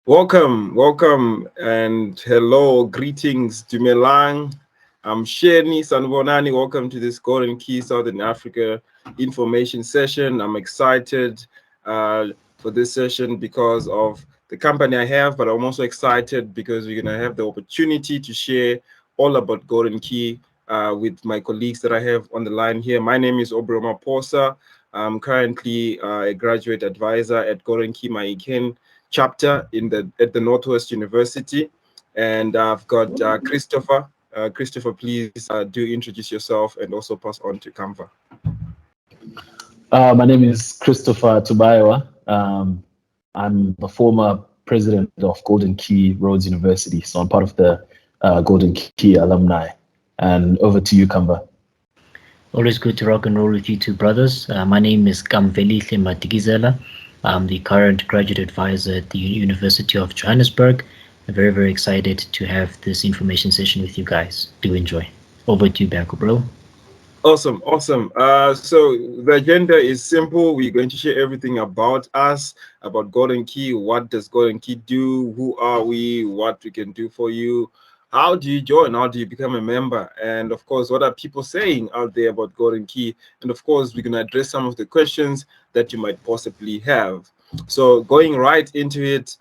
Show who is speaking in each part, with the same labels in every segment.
Speaker 1: Welcome, and hello, greetings, Dumelang. I'm Sheni Sanvonani. Welcome to this Golden Key Southern Africa information session. I'm excited for this session because of the company I have, but I'm also excited because we're going to have the opportunity to share all about Golden Key with my colleagues that I have on the line here. My name is Obroma Posa. I'm currently a graduate advisor at Golden Key Maiken chapter at the Northwest University, and I've got Christopher. Christopher, please do introduce yourself and also pass on to Kamva.
Speaker 2: My name is Christopher Tubayewa. I'm the former president of Golden Key Rhodes University, so I'm part of the Golden Key alumni. And over to you, Kamva.
Speaker 3: Always good to rock and roll with you two brothers. My name is Kamveli Matigizela. I'm the current graduate advisor at the University of Johannesburg. I'm very, very excited to have this information session with you guys. Do enjoy. Over to you, Bako, bro.
Speaker 1: Awesome. So the agenda is simple. We're going to share everything about us, about Golden Key. What does Golden Key do? Who are we? What we can do for you? How do you join? How do you become a member? And of course, what are people saying out there about Golden Key? And of course, we're going to address some of the questions that you might possibly have. So going right into it,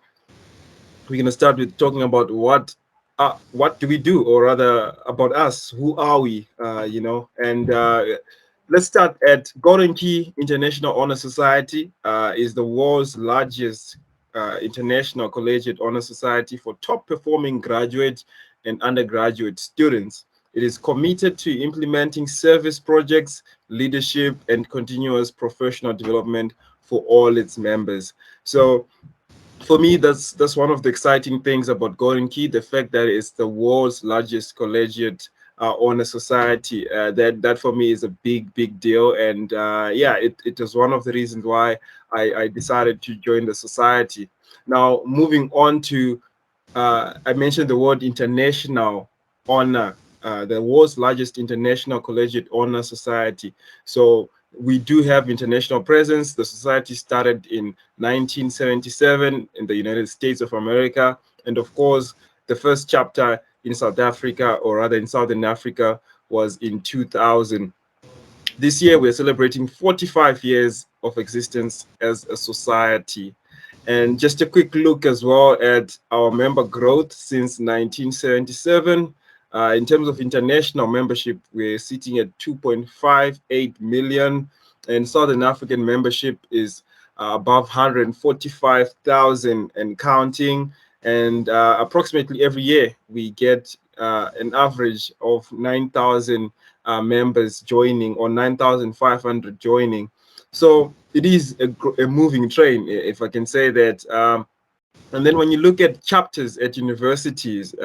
Speaker 1: we're going to start with talking about what do we do, or rather about us. Who are we? And let's start at Golden Key International Honor Society. Is the world's largest international collegiate honor society for top performing graduate and undergraduate students. It is committed to implementing service projects, leadership, and continuous professional development for all its members. So for me, that's one of the exciting things about Golden Key, the fact that it's the world's largest collegiate honor society. That for me is a big deal, and it was one of the reasons why I decided to join the society. Now, moving on to, I mentioned the word international honor, the world's largest international collegiate honor society. So we do have international presence. The society started in 1977 in the United States of America. And of course, the first chapter in South Africa, or rather in Southern Africa, was in 2000. This year, we're celebrating 45 years of existence as a society. And just a quick look as well at our member growth since 1977. In terms of international membership, we're sitting at 2.58 million, and Southern African membership is above 145,000 and counting. And approximately every year, we get an average of 9,000 members joining, or 9,500 joining. So it is a moving train, if I can say that. And then when you look at chapters at universities,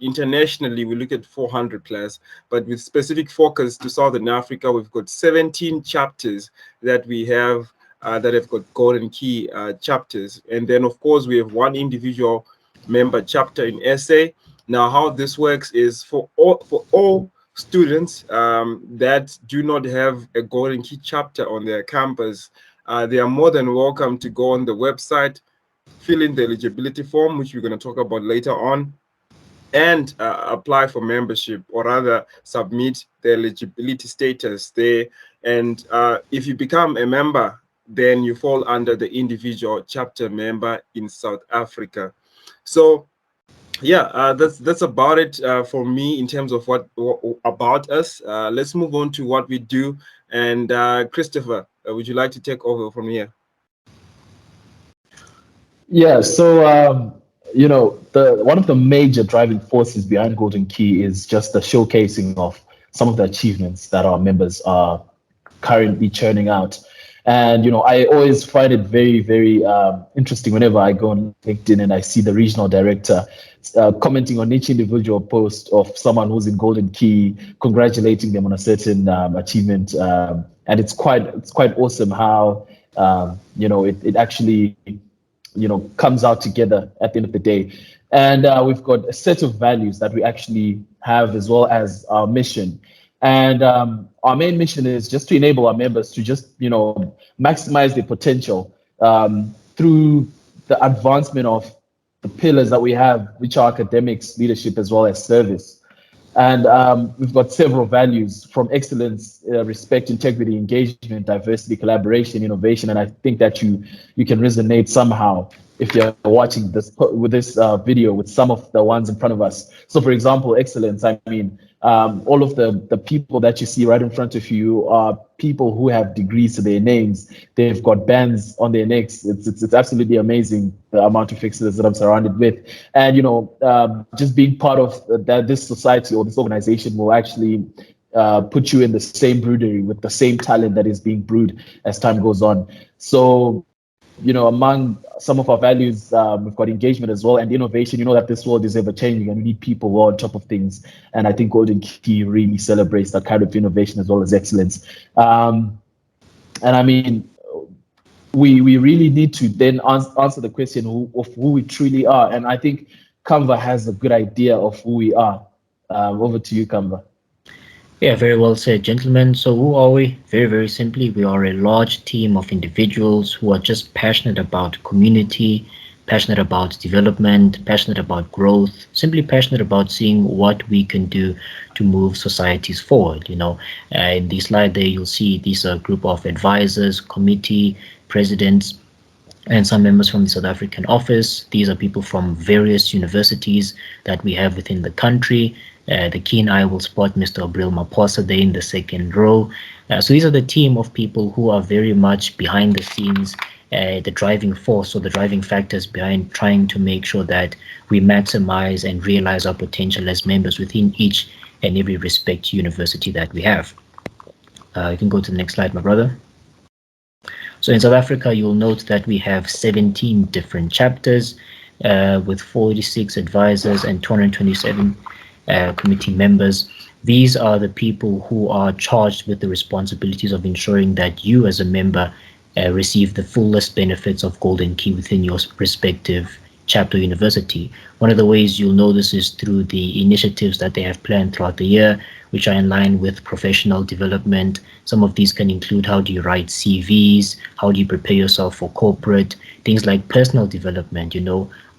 Speaker 1: internationally, we look at 400 plus, but with specific focus to Southern Africa, we've got 17 chapters that we have that have got Golden Key chapters. And then, of course, we have one individual member chapter in SA. Now, how this works is for all students that do not have a Golden Key chapter on their campus, they are more than welcome to go on the website, fill in the eligibility form, which we're going to talk about later on, and apply for membership, or rather submit the eligibility status there. And if you become a member, then you fall under the individual chapter member in South Africa. So yeah, that's about it for me in terms of what about us. Let's move on to what we do. And Christopher, would you like to take over from here?
Speaker 2: Yeah, so one of the major driving forces behind Golden Key is just the showcasing of some of the achievements that our members are currently churning out. And I always find it very interesting whenever I go on LinkedIn and I see the regional director commenting on each individual post of someone who's in Golden Key, congratulating them on a certain achievement. And it's quite awesome how it actually comes out together at the end of the day. And we've got a set of values that we actually have, as well as our mission. And our main mission is just to enable our members to just, maximize their potential through the advancement of the pillars that we have, which are academics, leadership, as well as service. And we've got several values from excellence, respect, integrity, engagement, diversity, collaboration, innovation. And I think that you can resonate somehow if you're watching this with this video with some of the ones in front of us. So, for example, excellence. I mean, all of the people that you see right in front of you are people who have degrees to their names. They've got bands on their necks. It's absolutely amazing the amount of excellence that I'm surrounded with. And just being part of this society or this organization will actually put you in the same broodery with the same talent that is being brewed as time goes on. So, among some of our values, we've got engagement as well and innovation. You know that this world is ever changing and we need people who are on top of things. And I think Golden Key really celebrates that kind of innovation as well as excellence. And I mean, we really need to then answer the question of who we truly are. And I think Canva has a good idea of who we are. Over to you, Canva.
Speaker 3: Yeah, very well said, gentlemen. So, who are we? Very, very simply, we are a large team of individuals who are just passionate about community, passionate about development, passionate about growth, simply passionate about seeing what we can do to move societies forward. In the slide there, you'll see these are a group of advisors, committee, presidents, and some members from the South African office. These are people from various universities that we have within the country. The keen eye will spot Mr. Abril Maposa there in the second row. So these are the team of people who are very much behind the scenes, the driving force or the driving factors behind trying to make sure that we maximize and realize our potential as members within each and every respect university that we have. You can go to the next slide, my brother. So in South Africa, you'll note that we have 17 different chapters with 46 advisors and 227 committee members. These are the people who are charged with the responsibilities of ensuring that you as a member receive the fullest benefits of Golden Key within your respective chapter university. One of the ways you'll know this is through the initiatives that they have planned throughout the year, which are in line with professional development. Some of these can include how do you write CVs, how do you prepare yourself for corporate, things like personal development,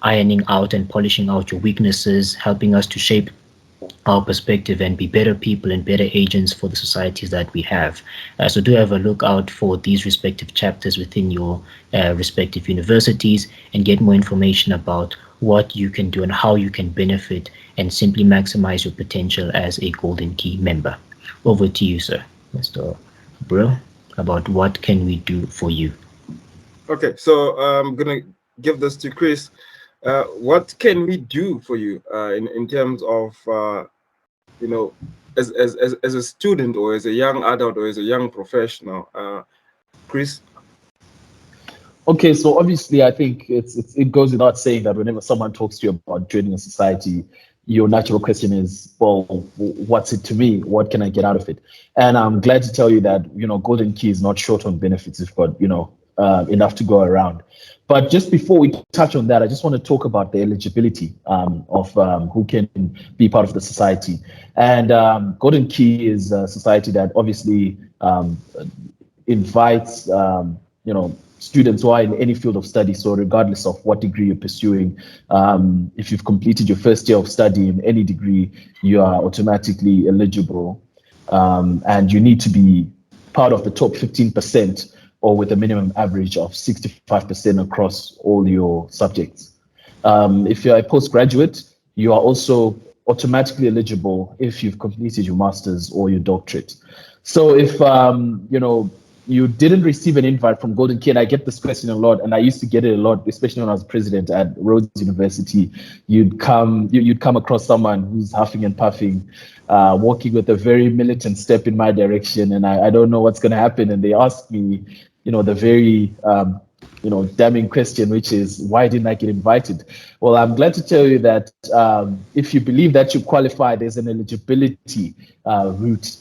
Speaker 3: ironing out and polishing out your weaknesses, helping us to shape our perspective and be better people and better agents for the societies that we have. So do have a look out for these respective chapters within your respective universities and get more information about what you can do and how you can benefit and simply maximize your potential as a Golden Key member. Over to you, sir, Mr. Brill, about what can we do for you.
Speaker 1: Okay, so I'm gonna give this to Chris. What can we do for you in terms of as a student or as a young adult or as a young professional? Chris?
Speaker 2: Okay, so obviously I think it goes without saying that whenever someone talks to you about joining a society, your natural question is, well, what's it to me? What can I get out of it? And I'm glad to tell you that, Golden Key is not short on benefits. We've got, enough to go around. But just before we touch on that, I just want to talk about the eligibility of who can be part of the society. And Golden Key is a society that obviously invites, students who are in any field of study. So regardless of what degree you're pursuing, if you've completed your first year of study in any degree, you are automatically eligible. And you need to be part of the top 15% or with a minimum average of 65% across all your subjects. If you're a postgraduate, you are also automatically eligible if you've completed your master's or your doctorate. So if, you didn't receive an invite from Golden Key, and I get this question a lot, and I used to get it a lot, especially when I was president at Rhodes University. You'd come across someone who's huffing and puffing, walking with a very militant step in my direction, and I don't know what's going to happen. And they ask me, the very damning question, which is, why didn't I get invited? Well, I'm glad to tell you that if you believe that you qualify, there's an eligibility route.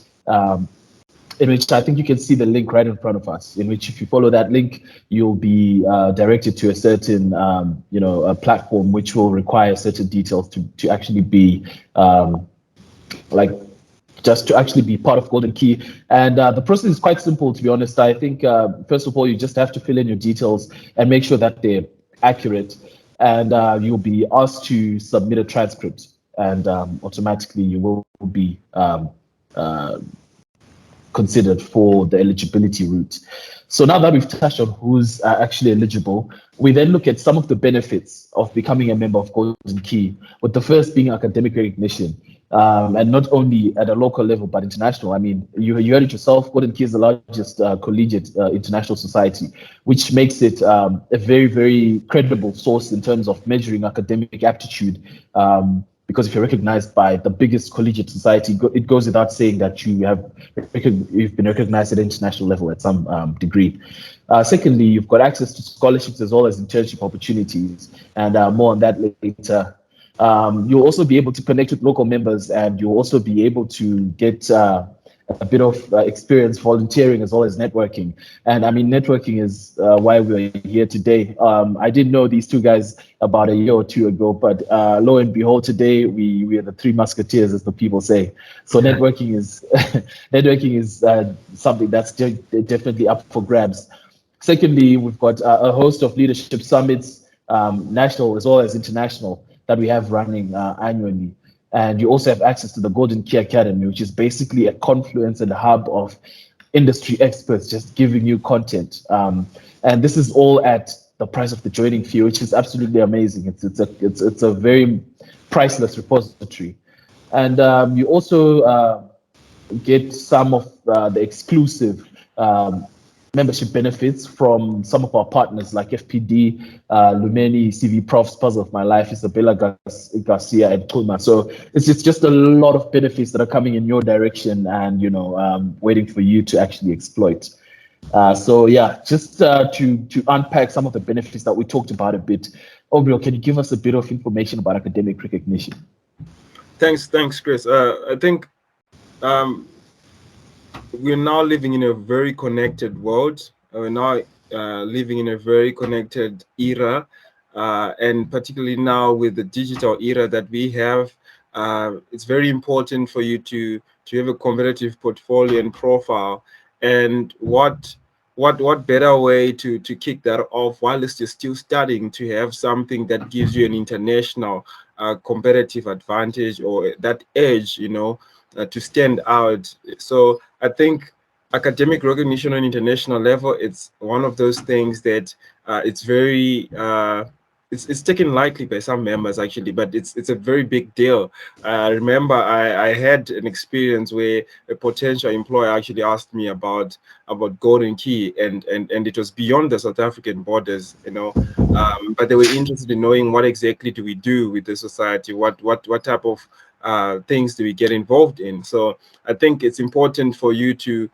Speaker 2: In which I think you can see the link right in front of us, in which if you follow that link, you'll be directed to a certain, a platform which will require certain details to actually be just to actually be part of Golden Key. And the process is quite simple, to be honest. I think, first of all, you just have to fill in your details and make sure that they're accurate. and you'll be asked to submit a transcript, and automatically you will be uh, considered for the eligibility route. So now that we've touched on who's actually eligible, we then look at some of the benefits of becoming a member of Golden Key, with the first being academic recognition. And not only at a local level, but international. I mean, you heard it yourself, Golden Key is the largest collegiate international society, which makes it a very, very credible source in terms of measuring academic aptitude. Because if you're recognized by the biggest collegiate society, it goes without saying that you've been recognized at international level at some degree. Secondly, you've got access to scholarships as well as internship opportunities, and more on that later. You'll also be able to connect with local members, and you'll also be able to get a bit of experience volunteering as well as networking. And I mean, networking is why we're here today. I didn't know these two guys about a year or two ago, but lo and behold, today we are the three musketeers, as the people say. So networking is networking is something that's definitely up for grabs. Secondly, we've got a host of leadership summits, national as well as international, that we have running annually. And you also have access to the Golden Key Academy, which is basically a confluence and a hub of industry experts just giving you content. And this is all at the price of the joining fee, which is absolutely amazing. It's a very priceless repository. And you also get some of the exclusive membership benefits from some of our partners like FPD, Lumeni, CV Profs, Puzzle of My Life, Isabella Garcia, and Kulma. So it's just a lot of benefits that are coming in your direction and, waiting for you to actually exploit. So yeah, just to unpack some of the benefits that we talked about a bit. Obrio, can you give us a bit of information about academic recognition?
Speaker 1: Thanks, Chris. I think we're now living in a very connected world. We're now living in a very connected era, and particularly now with the digital era that we have, it's very important for you to have a competitive portfolio and profile. And what better way to kick that off while you're still studying, to have something that gives you an international competitive advantage or that edge, to stand out. So I think academic recognition on international level, it's one of those things that it's very it's taken lightly by some members actually, but it's a very big deal. I remember I had an experience where a potential employer actually asked me about Golden Key, and it was beyond the South African borders, but they were interested in knowing what exactly do we do with the society, what type of things do we get involved in. So I think it's important for you to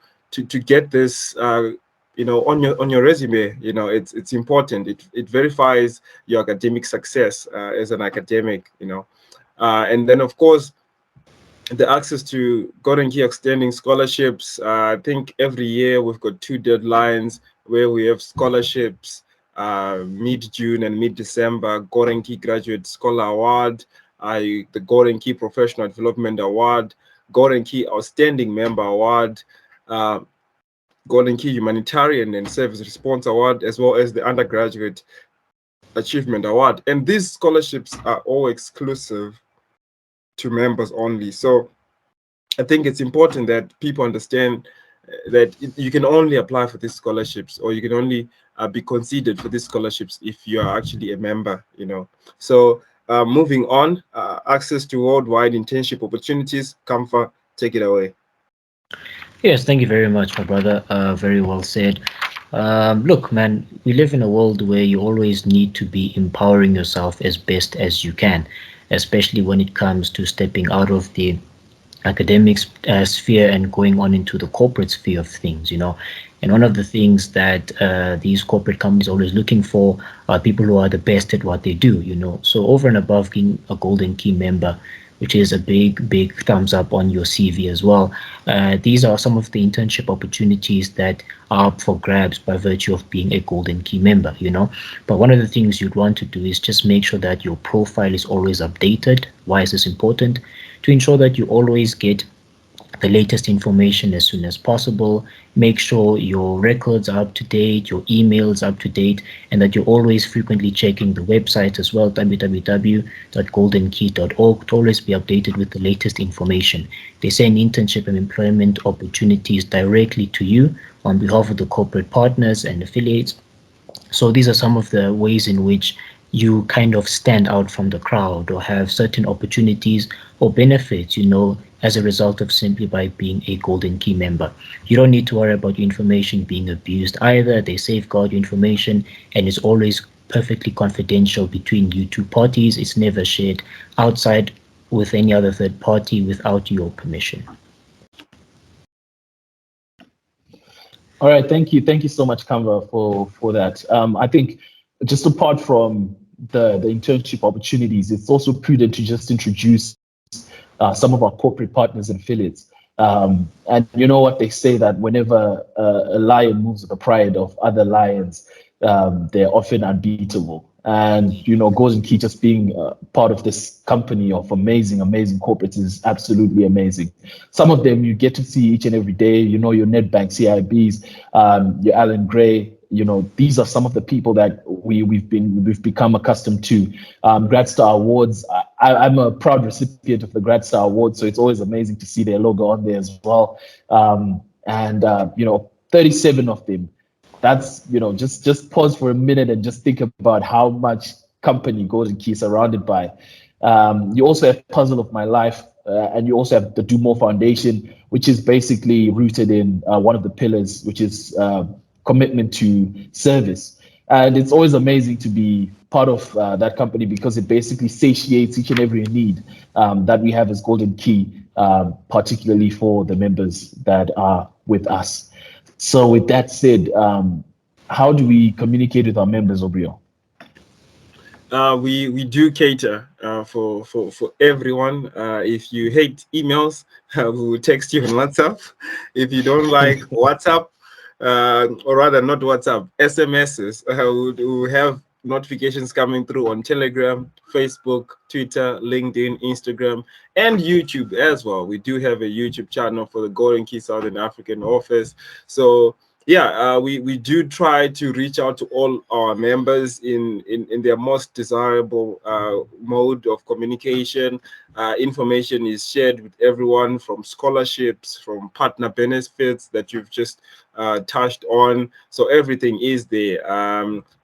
Speaker 1: get this on your resume. It's important. It verifies your academic success as an academic, and then of course the access to Golden Key extending scholarships. I think every year we've got 2 deadlines where we have scholarships, mid-June and mid-December. Golden Key Graduate Scholar Award, the Golden Key Professional Development Award, Golden Key Outstanding Member Award, Golden Key Humanitarian and Service Response Award, as well as the Undergraduate Achievement Award. And these scholarships are all exclusive to members only. So I think it's important that people understand that you can only apply for these scholarships, or you can only be considered for these scholarships if you are actually a member, So moving on, access to worldwide internship opportunities. Kamfa, take it away.
Speaker 3: Yes, thank you very much, my brother. Very well said. Look, man, we live in a world where you always need to be empowering yourself as best as you can, especially when it comes to stepping out of the academic sphere and going on into the corporate sphere of things, And one of the things that these corporate companies are always looking for are people who are the best at what they do, So over and above being a Golden Key member, which is a big thumbs up on your CV as well. These are some of the internship opportunities that are up for grabs by virtue of being a Golden Key member, But one of the things you'd want to do is just make sure that your profile is always updated. Why is this important? To ensure that you always get the latest information as soon as possible. Make sure your records are up to date, your emails up to date, and that you're always frequently checking the website as well, www.goldenkey.org, to always be updated with the latest information. They send internship and employment opportunities directly to you on behalf of the corporate partners and affiliates. So these are some of the ways in which you kind of stand out from the crowd or have certain opportunities or benefits, as a result of simply by being a Golden Key member. You don't need to worry about your information being abused either. They safeguard your information and it's always perfectly confidential between you two parties. It's never shared outside with any other third party without your permission.
Speaker 2: All right, thank you so much, Canva, for that. I think just apart from the internship opportunities, it's also prudent to just introduce some of our corporate partners and affiliates. And you know what they say, that whenever a lion moves with the pride of other lions, they're often unbeatable. And Golden Key just being part of this company of amazing corporates is absolutely amazing. Some of them you get to see each and every day. Your Nedbank CIBs, your Alan Gray. These are some of the people that we've become accustomed to. GradStar Awards. I'm a proud recipient of the GradStar Award, so it's always amazing to see their logo on there as well. And 37 of them. That's just pause for a minute and just think about how much company Golden Key is surrounded by. You also have Puzzle of My Life, and you also have the Do More Foundation, which is basically rooted in one of the pillars, which is commitment to service. And it's always amazing to be part of that company because it basically satiates each and every need that we have as Golden Key, particularly for the members that are with us. So with that said, how do we communicate with our members, Obrio?
Speaker 1: We do cater for everyone. If you hate emails, we will text you on WhatsApp. If you don't like WhatsApp, or rather not WhatsApp, SMSs, we'll have notifications coming through on Telegram, Facebook, Twitter, LinkedIn, Instagram, and YouTube as well. We do have a YouTube channel for the Golden Key Southern African office. So yeah, we do try to reach out to all our members in their most desirable mode of communication. Information is shared with everyone, from scholarships, from partner benefits that you've just touched on. So everything is there.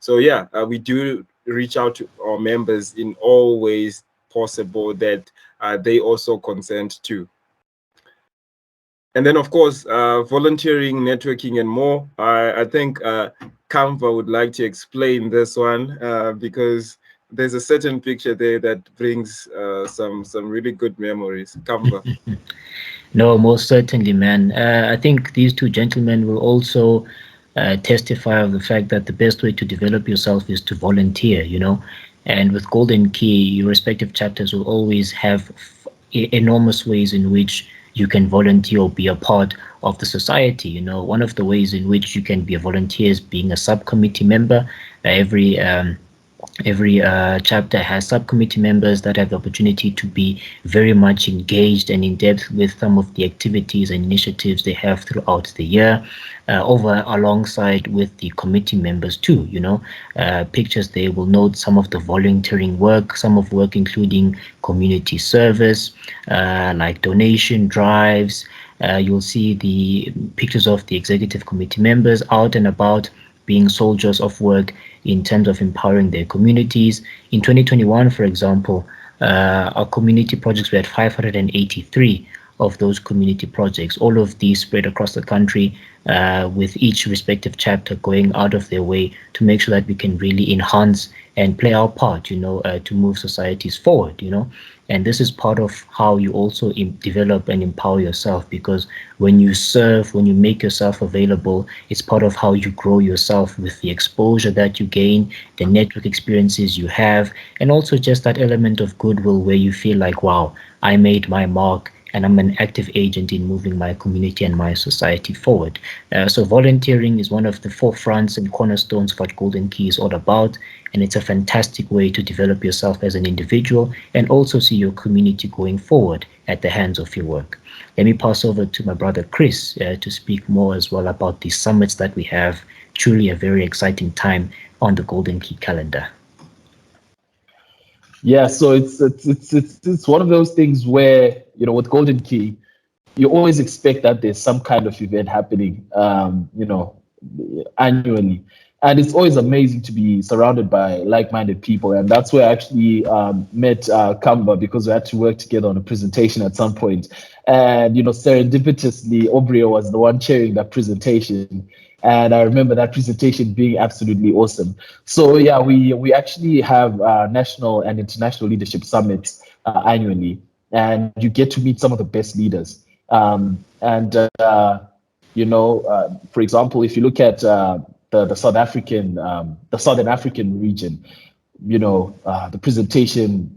Speaker 1: So yeah, we do reach out to our members in all ways possible that they also consent to. And then, of course, volunteering, networking, and more. I think Canva would like to explain this one because there's a certain picture there that brings some really good memories. Canva.
Speaker 3: No, most certainly, man. I think these two gentlemen will also testify of the fact that the best way to develop yourself is to volunteer, And with Golden Key, your respective chapters will always have enormous ways in which you can volunteer or be a part of the society. One of the ways in which you can be a volunteer is being a subcommittee member. Every chapter has subcommittee members that have the opportunity to be very much engaged and in depth with some of the activities and initiatives they have throughout the year, over alongside with the committee members too. Pictures they will note some of the volunteering work, some of work including community service, like donation drives. You'll see the pictures of the executive committee members out and about, being soldiers of work in terms of empowering their communities. In 2021, for example, our community projects, we had 583 of those community projects, all of these spread across the country, with each respective chapter going out of their way to make sure that we can really enhance and play our part, to move societies forward, And this is part of how you also develop and empower yourself, because when you serve, when you make yourself available, it's part of how you grow yourself with the exposure that you gain, the network experiences you have, and also just that element of goodwill where you feel like, wow, I made my mark and I'm an active agent in moving my community and my society forward. So volunteering is one of the forefronts and cornerstones of what Golden Key is all about, and it's a fantastic way to develop yourself as an individual and also see your community going forward at the hands of your work. Let me pass over to my brother Chris to speak more as well about the summits that we have. Truly a very exciting time on the Golden Key calendar.
Speaker 2: Yeah, so it's one of those things where, with Golden Key, you always expect that there's some kind of event happening, annually. And it's always amazing to be surrounded by like-minded people. And that's where I actually met Kamba, because we had to work together on a presentation at some point. And, serendipitously, Aubrey was the one chairing that presentation. And I remember that presentation being absolutely awesome. So yeah, we actually have national and international leadership summits annually. And you get to meet some of the best leaders. For example, if you look at the Southern African region, the presentations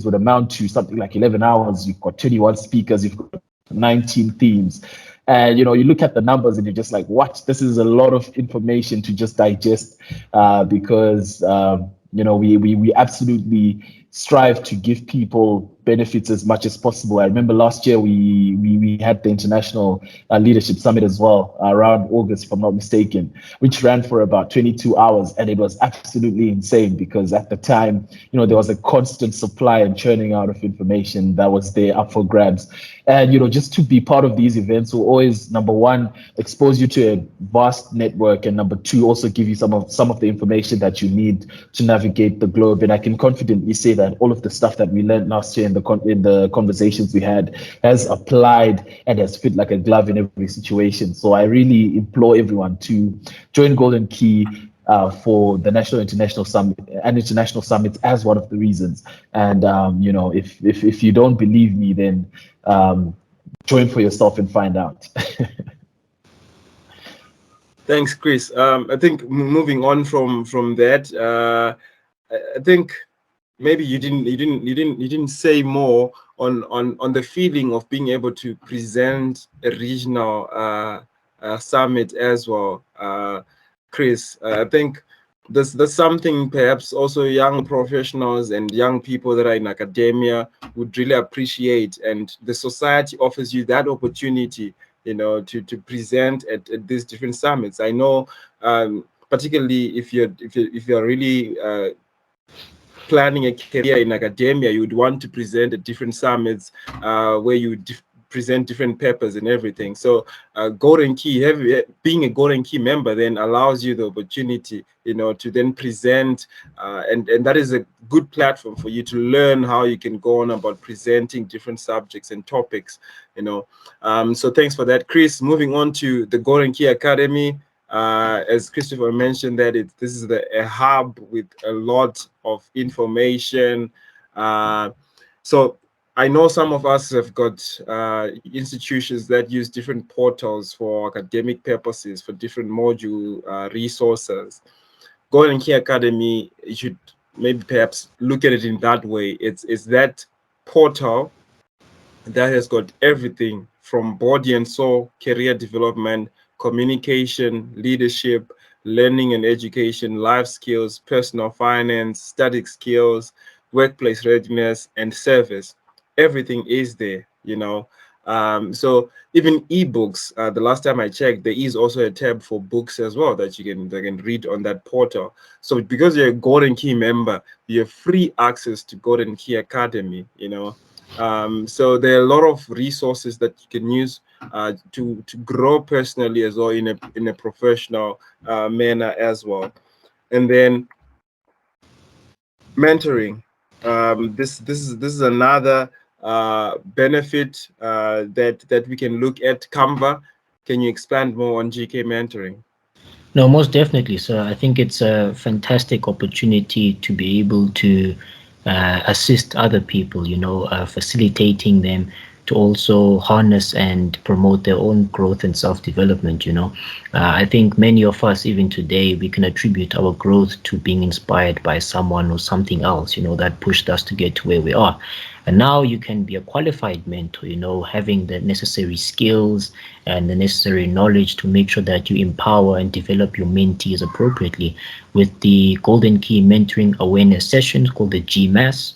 Speaker 2: would amount to something like 11 hours. You've got 21 speakers, you've got 19 themes. And, you look at the numbers and you're just like, what? This is a lot of information to just digest, because, we absolutely strive to give people benefits as much as possible. I remember last year we had the International Leadership Summit as well, around August, if I'm not mistaken, which ran for about 22 hours. And it was absolutely insane because at the time, there was a constant supply and churning out of information that was there up for grabs. And, just to be part of these events will always, number one, expose you to a vast network, and number two, also give you some of the information that you need to navigate the globe. And I can confidently say that all of the stuff that we learned last year in the conversations we had has applied and has fit like a glove in every situation. So I really implore everyone to join Golden Key for the national international summit and international summits as one of the reasons. And if you don't believe me, then join for yourself and find out.
Speaker 1: Thanks, Chris. I think moving on from that, I think maybe you didn't say more on the feeling of being able to present a regional summit as well, Chris. I think there's something perhaps also young professionals and young people that are in academia would really appreciate, and the society offers you that opportunity, to present at these different summits. I know, particularly if you're really planning a career in academia, you would want to present at different summits where you present different papers and everything. So Golden Key, being a Golden Key member then allows you the opportunity, to then present, and that is a good platform for you to learn how you can go on about presenting different subjects and topics, so thanks for that, Chris. Moving on to the Golden Key Academy. As Christopher mentioned, that this is a hub with a lot of information. So I know some of us have got institutions that use different portals for academic purposes, for different module resources. Golden Key Academy, you should maybe perhaps look at it in that way. It's that portal that has got everything from body and soul, career development, communication, leadership, learning and education, life skills, personal finance, static skills, workplace readiness, and service. Everything is there, so even ebooks, the last time I checked, there is also a tab for books as well that you can read on that portal. So because you're a Golden Key member, you have free access to Golden Key Academy, so there are a lot of resources that you can use to grow personally as well in a professional manner as well. And then mentoring. This is another benefit that we can look at. Canva, can you expand more on GK mentoring?
Speaker 3: No, most definitely. So I think it's a fantastic opportunity to be able to assist other people, facilitating them to also harness and promote their own growth and self-development. I think many of us, even today, we can attribute our growth to being inspired by someone or something else, that pushed us to get to where we are. And now you can be a qualified mentor, having the necessary skills and the necessary knowledge to make sure that you empower and develop your mentees appropriately with the Golden Key Mentoring Awareness Sessions called the GMAS.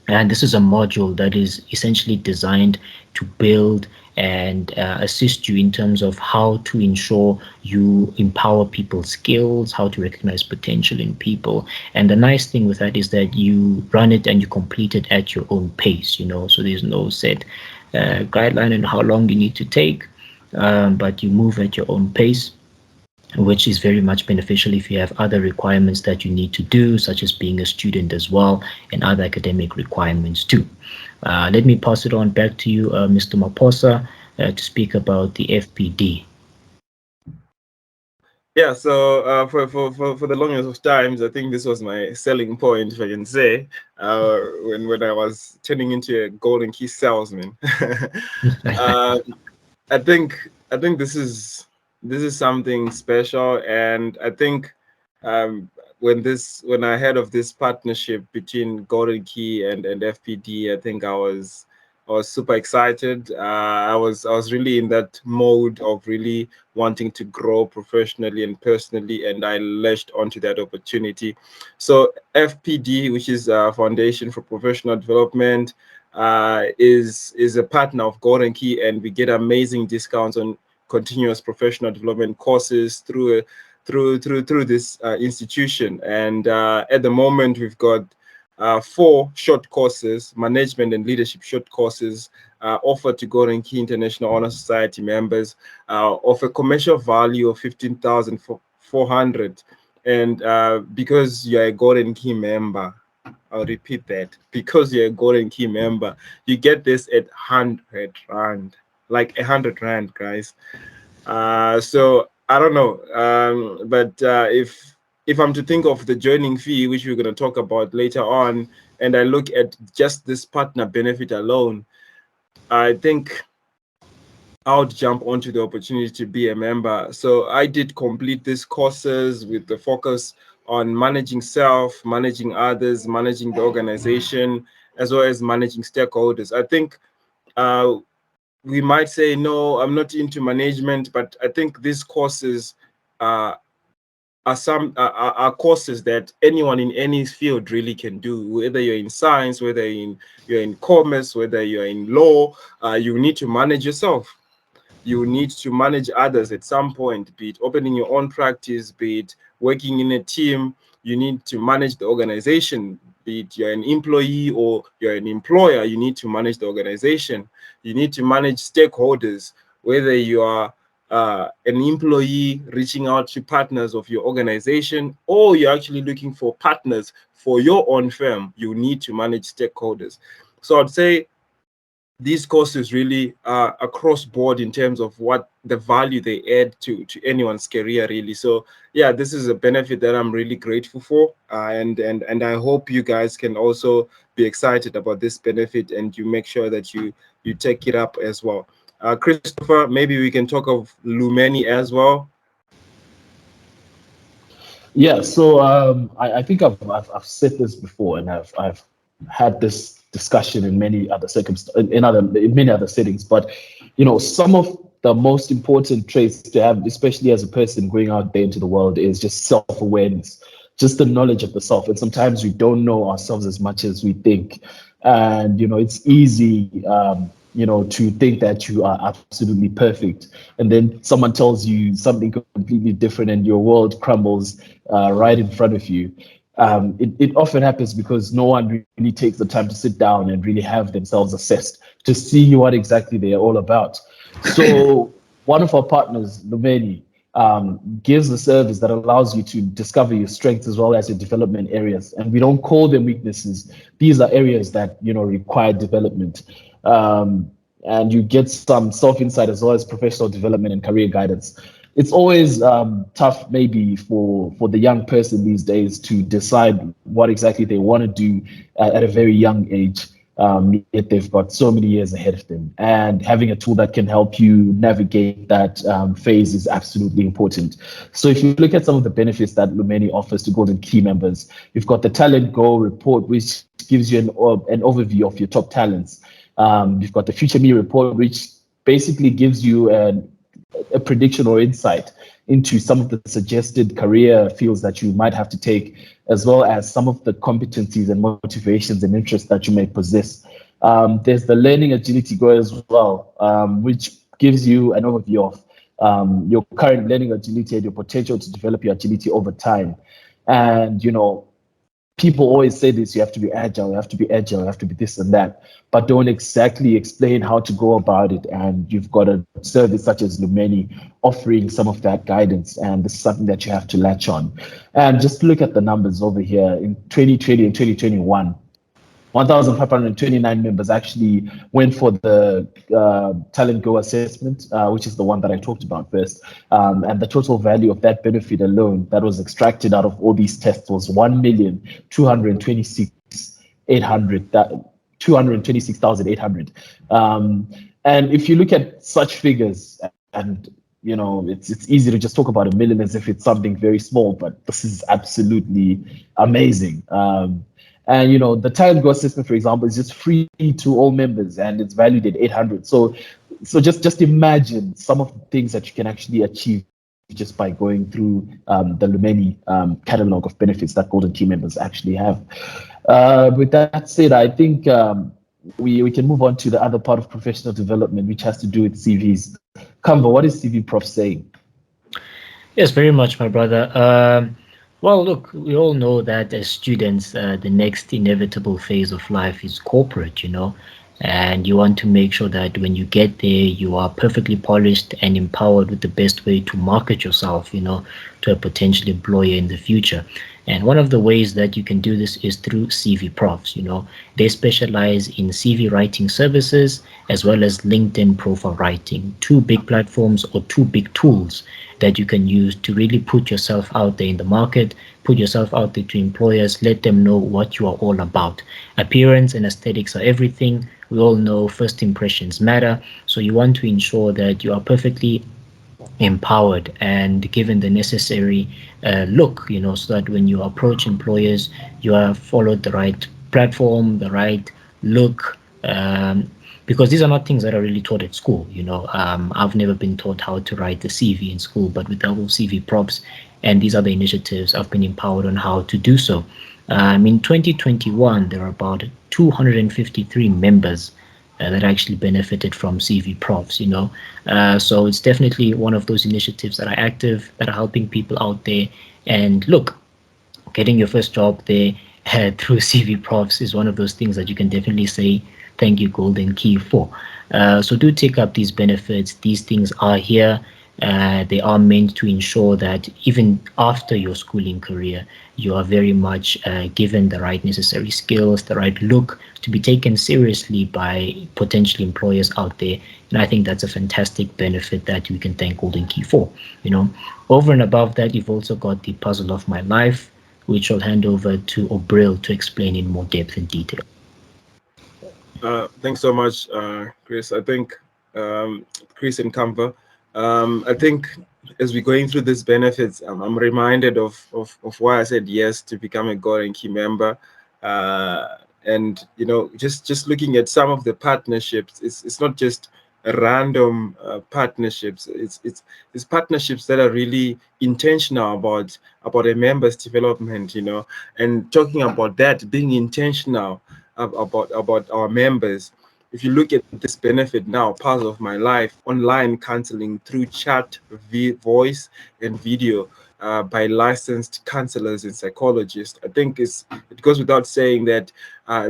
Speaker 3: And this is a module that is essentially designed to build and assist you in terms of how to ensure you empower people's skills, how to recognize potential in people. And the nice thing with that is that you run it and you complete it at your own pace, so there's no set guideline on how long you need to take, but you move at your own pace, which is very much beneficial if you have other requirements that you need to do, such as being a student as well, and other academic requirements too. Let me pass it on back to you, Mr. Maposa, to speak about the FPD.
Speaker 1: Yeah, so for the longest of times, I think this was my selling point, if I can say, when I was turning into a golden key salesman. uh, I think this is something special, and I think um, when I heard of this partnership between Golden Key and FPD, I think I was super excited. I was really in that mode of really wanting to grow professionally and personally, and I latched onto that opportunity. So FPD, which is Foundation for Professional Development, is a partner of Golden Key, and we get amazing discounts on continuous professional development courses through this institution. And at the moment, we've got 4 short courses, management and leadership short courses, offered to Golden Key International Honor Society members, of a commercial value of 15,400. And because you're a Golden Key member, I'll repeat that. Because you're a Golden Key member, you get this at 100 Rand, like 100 Rand, guys. So I don't know, but if I'm to think of the joining fee, which we're going to talk about later on, and I look at just this partner benefit alone, I think I would jump onto the opportunity to be a member. So I did complete these courses with the focus on managing self, managing others, managing the organization, as well as managing stakeholders. I think uh, we might say, no, I'm not into management, but I think these courses uh, are courses that anyone in any field really can do. Whether you're in science, whether you're in commerce, whether you're in law, you need to manage yourself. You need to manage others at some point, be it opening your own practice, be it working in a team. You need to manage the organization, be it you're an employee or you're an employer. You need to manage the organization. You need to manage stakeholders, whether you are an employee reaching out to partners of your organization, or you're actually looking for partners for your own firm. You need to manage stakeholders. So I'd say these courses really are across board in terms of what the value they add to anyone's career, really. So yeah, this is a benefit that I'm really grateful for, and I hope you guys can also be excited about this benefit, and you make sure that you take it up as well. Christopher, maybe we can talk of Lumeni as well.
Speaker 2: Yeah, so I think I've said this before, and I've had this discussion in many other in many other settings. But some of the most important traits to have, especially as a person going out there into the world, is just self-awareness, just the knowledge of the self. And sometimes we don't know ourselves as much as we think, and it's easy. To think that you are absolutely perfect, and then someone tells you something completely different, and your world crumbles right in front of you. It often happens because no one really takes the time to sit down and really have themselves assessed to see what exactly they are all about. So one of our partners, Lumeni, gives a service that allows you to discover your strengths as well as your development areas. And we don't call them weaknesses. These are areas that require development. And you get some self-insight as well as professional development and career guidance. It's always tough, maybe for the young person these days to decide what exactly they want to do at a very young age. Yet they've got so many years ahead of them, and having a tool that can help you navigate that phase is absolutely important. So if you look at some of the benefits that Lumeni offers to Golden Key members, you've got the Talent Go report, which gives you an overview of your top talents. You've got the Future Me report, which basically gives you a prediction or insight into some of the suggested career fields that you might have to take, as well as some of the competencies and motivations and interests that you may possess. There's the Learning Agility Go as well, which gives you an overview of your current learning agility and your potential to develop your agility over time. And, people always say this: you have to be agile, you have to be agile, you have to be this and that, but don't exactly explain how to go about it. And you've got a service such as Lumeni offering some of that guidance, and this is something that you have to latch on. And just look at the numbers over here in 2020 and 2021. 1,529 members actually went for the Talent Go assessment, which is the one that I talked about first. And the total value of that benefit alone that was extracted out of all these tests was 1,226,800. 226,800. And if you look at such figures, and it's easy to just talk about a million as if it's something very small, but this is absolutely amazing. And the Talent Go assessment, for example, is just free to all members, and it's valued at 800. So just imagine some of the things that you can actually achieve just by going through the Lumeni catalog of benefits that Golden Key members actually have. With that said, I think we can move on to the other part of professional development, which has to do with CVs. Kamva, what is CV Prof saying?
Speaker 3: Yes, very much, my brother. Well, look, we all know that as students, the next inevitable phase of life is corporate, and you want to make sure that when you get there, you are perfectly polished and empowered with the best way to market yourself, to a potential employer in the future. And one of the ways that you can do this is through CV Profs. They specialize in CV writing services as well as LinkedIn profile writing, two big platforms or two big tools that you can use to really put yourself out there in the market, put yourself out there to employers, let them know what you are all about. Appearance and aesthetics are everything. We all know first impressions matter. So you want to ensure that you are perfectly empowered and given the necessary look, so that when you approach employers, you have followed the right platform, the right look, because these are not things that are really taught at school. I've never been taught how to write a CV in school, but with the whole CV Props and these other initiatives, I've been empowered on how to do so. In 2021, there are about 253 members that actually benefited from CV Profs, so it's definitely one of those initiatives that are active, that are helping people out there. And look, getting your first job there through CV Profs is one of those things that you can definitely say thank you, Golden Key, for. So do take up these benefits. These things are here. They are meant to ensure that even after your schooling career, you are very much given the right necessary skills, the right look to be taken seriously by potential employers out there. And I think that's a fantastic benefit that we can thank Golden Key for. Over and above that, you've also got the puzzle of my life, which I'll hand over to Obril to explain in more depth and detail.
Speaker 1: Thanks so much, Chris. I think Chris and Kamva. I think as we're going through these benefits, I'm reminded of why I said yes to become a Golden Key member. And just looking at some of the partnerships, it's not just random partnerships. It's partnerships that are really intentional about a member's development. And talking about that, being intentional about our members. If you look at this benefit now, part of my life, online counseling through chat, voice, and video by licensed counselors and psychologists, I think it goes without saying that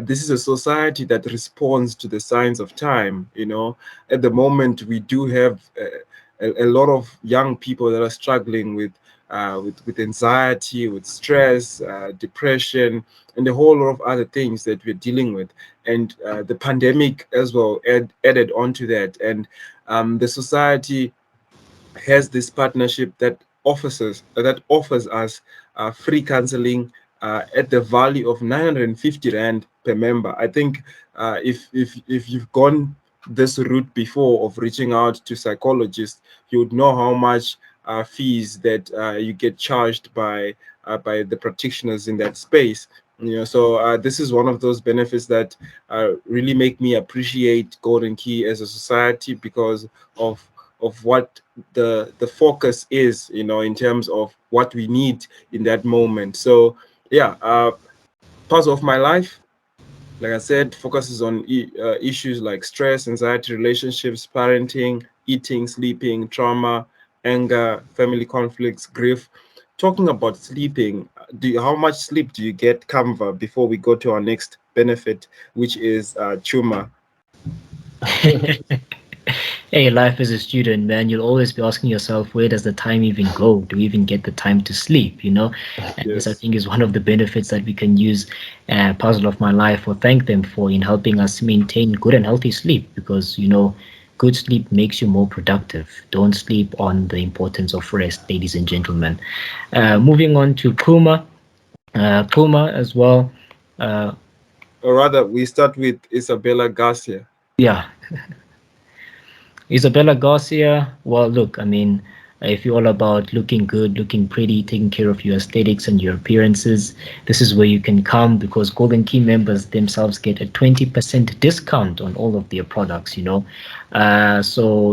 Speaker 1: this is a society that responds to the signs of time. At the moment, we do have a lot of young people that are struggling with anxiety, with stress, depression, and a whole lot of other things that we're dealing with. And the pandemic as well added onto that. And the society has this partnership that offers us free counseling at the value of 950 Rand per member. I think if you've gone this route before of reaching out to psychologists, you would know how much fees that you get charged by the practitioners in that space. So this is one of those benefits that really make me appreciate Golden Key as a society because of what the focus is, in terms of what we need in that moment. So yeah, part of my life, like I said, focuses on issues like stress, anxiety, relationships, parenting, eating, sleeping, trauma, anger, family conflicts, grief. Talking about sleeping, how much sleep do you get, Canva, before we go to our next benefit, which is Chuma?
Speaker 3: Hey, life as a student, man, you'll always be asking yourself, where does the time even go? Do we even get the time to sleep, you know? And this, I
Speaker 1: Yes,
Speaker 3: think, is one of the benefits that we can use Puzzle of My Life or thank them for in helping us maintain good and healthy sleep because, good sleep makes you more productive. Don't sleep on the importance of rest, ladies and gentlemen. Moving on to Puma. Puma as well. Uh,
Speaker 1: or rather, we start with Isabella Garcia.
Speaker 3: yeah, Isabella Garcia, well, look, I mean, if you're all about looking good, looking pretty, taking care of your aesthetics and your appearances, this is where you can come because Golden Key members themselves get a 20% discount on all of their products. So,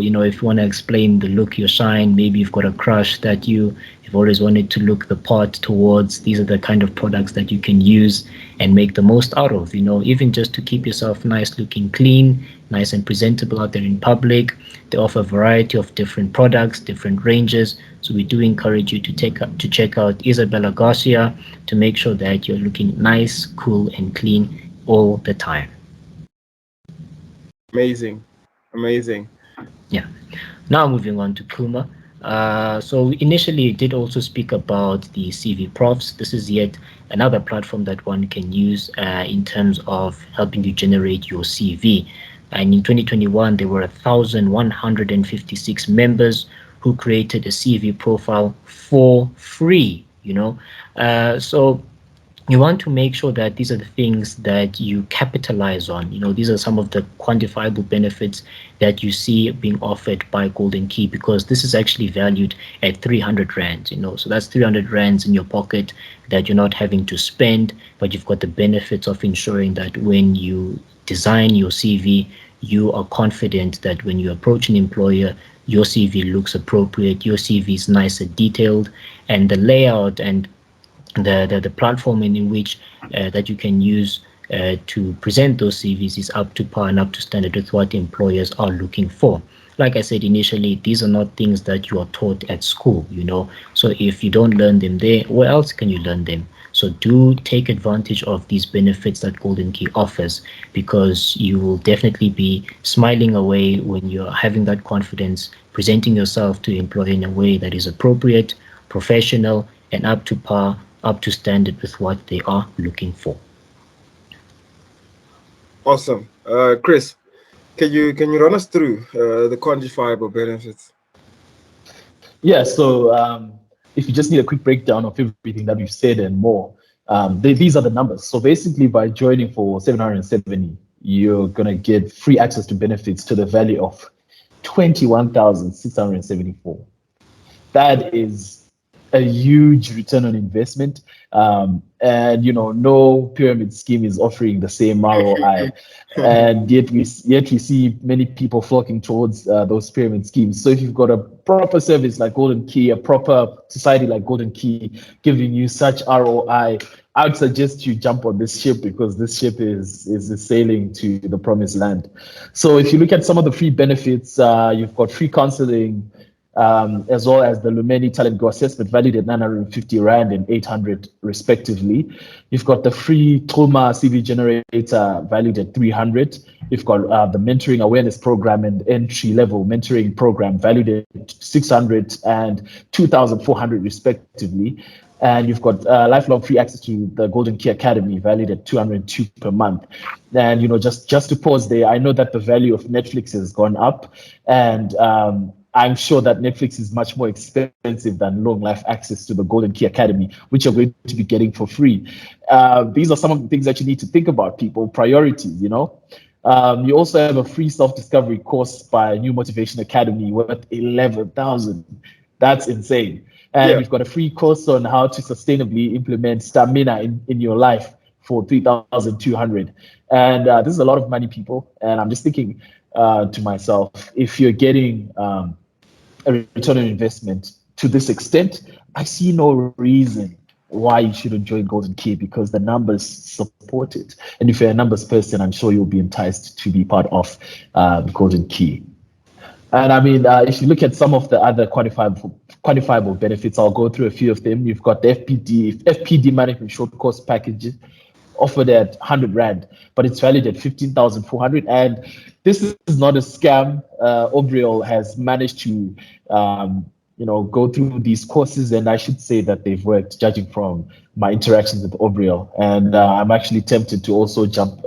Speaker 3: if you want to explain the look, your shine, maybe you've got a crush that you've always wanted to look the part towards, these are the kind of products that you can use and make the most out of, even just to keep yourself nice, looking clean, nice and presentable out there in public. They offer a variety of different products, different ranges. So we do encourage you to check out Isabella Garcia to make sure that you're looking nice, cool, and clean all the time.
Speaker 1: Amazing, amazing.
Speaker 3: Yeah. Now moving on to Puma. So initially, it did also speak about the CV Profs. This is yet another platform that one can use in terms of helping you generate your CV. And in 2021, there were 1,156 members who created a CV profile for free. So you want to make sure that these are the things that you capitalize on. These are some of the quantifiable benefits that you see being offered by Golden Key because this is actually valued at 300 rands. So that's 300 rands in your pocket that you're not having to spend, but you've got the benefits of ensuring that when you design your CV, you are confident that when you approach an employer, your CV looks appropriate, your CV is nice and detailed, and the layout and the platform in which that you can use to present those CVs is up to par and up to standard with what employers are looking for. Like I said initially, these are not things that you are taught at school. So if you don't learn them there, where else can you learn them? So do take advantage of these benefits that Golden Key offers because you will definitely be smiling away when you're having that confidence, presenting yourself to employer in a way that is appropriate, professional, and up to par, up to standard with what they are looking for.
Speaker 1: Awesome. Chris, can you run us through the quantifiable benefits?
Speaker 2: Yeah, so if you just need a quick breakdown of everything that we've said and more, these are the numbers. So basically, by joining for 770, you're gonna get free access to benefits to the value of 21,674. That is a huge return on investment. And no pyramid scheme is offering the same ROI. And yet we see many people flocking towards those pyramid schemes. So if you've got a proper service like Golden Key, a proper society like Golden Key giving you such ROI, I would suggest you jump on this ship because this ship is sailing to the promised land. So if you look at some of the free benefits, you've got free counseling, as well as the Lumeni Talent Go assessment valued at 950 Rand and 800 respectively. You've got the free Truma CV generator valued at 300. You've got the mentoring awareness program and entry level mentoring program valued at 600 and 2,400 respectively. And you've got lifelong free access to the Golden Key Academy valued at 202 per month. And just to pause there, I know that the value of Netflix has gone up, and I'm sure that Netflix is much more expensive than long life access to the Golden Key Academy, which you're going to be getting for free. These are some of the things that you need to think about, people, priorities. You also have a free self-discovery course by New Motivation Academy worth 11,000. That's insane. And
Speaker 1: Yeah.
Speaker 2: you've got a free course on how to sustainably implement stamina in your life for 3,200. And this is a lot of money, people. And I'm just thinking to myself, if you're getting a return on investment to this extent, I see no reason why you shouldn't join Golden Key, because the numbers support it. And if you're a numbers person, I'm sure you'll be enticed to be part of Golden Key. And I mean, if you look at some of the other quantifiable benefits, I'll go through a few of them. You've got the FPD management short course package offered at 100 Rand, but it's valued at 15,400. And this is not a scam. Obriel has managed to, go through these courses, and I should say that they've worked, judging from my interactions with Obriel. And I'm actually tempted to also jump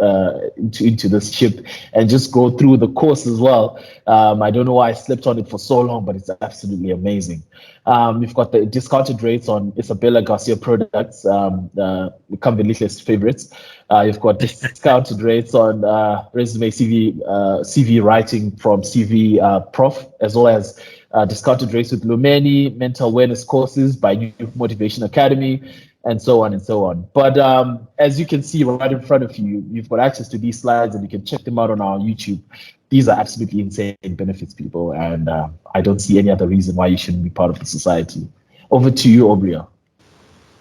Speaker 2: into this ship and just go through the course as well. I don't know why I slept on it for so long, but it's absolutely amazing. We've got the discounted rates on Isabella Garcia products, Kamveli's favorites. You've got discounted rates on resume CV writing from CV Prof, as well as discounted rates with Lumeni, mental awareness courses by Youth Motivation Academy, and so on and so on. But as you can see right in front of you, you've got access to these slides, and you can check them out on our YouTube. These are absolutely insane benefits, people, and I don't see any other reason why you shouldn't be part of the society. Over to you, Obria.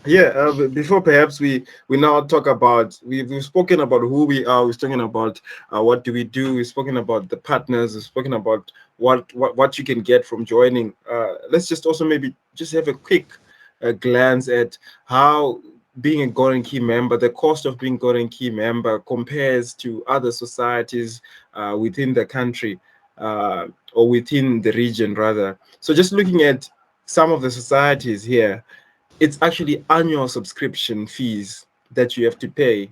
Speaker 1: Yeah, before perhaps we now talk about, we've spoken about who we are, we've spoken about what do we do, we've spoken about the partners, we've spoken about what you can get from joining. Let's just also maybe just have a quick glance at how being a Golden Key member, the cost of being Golden Key member compares to other societies within the country or within the region rather. So just looking at some of the societies here, it's actually annual subscription fees that you have to pay.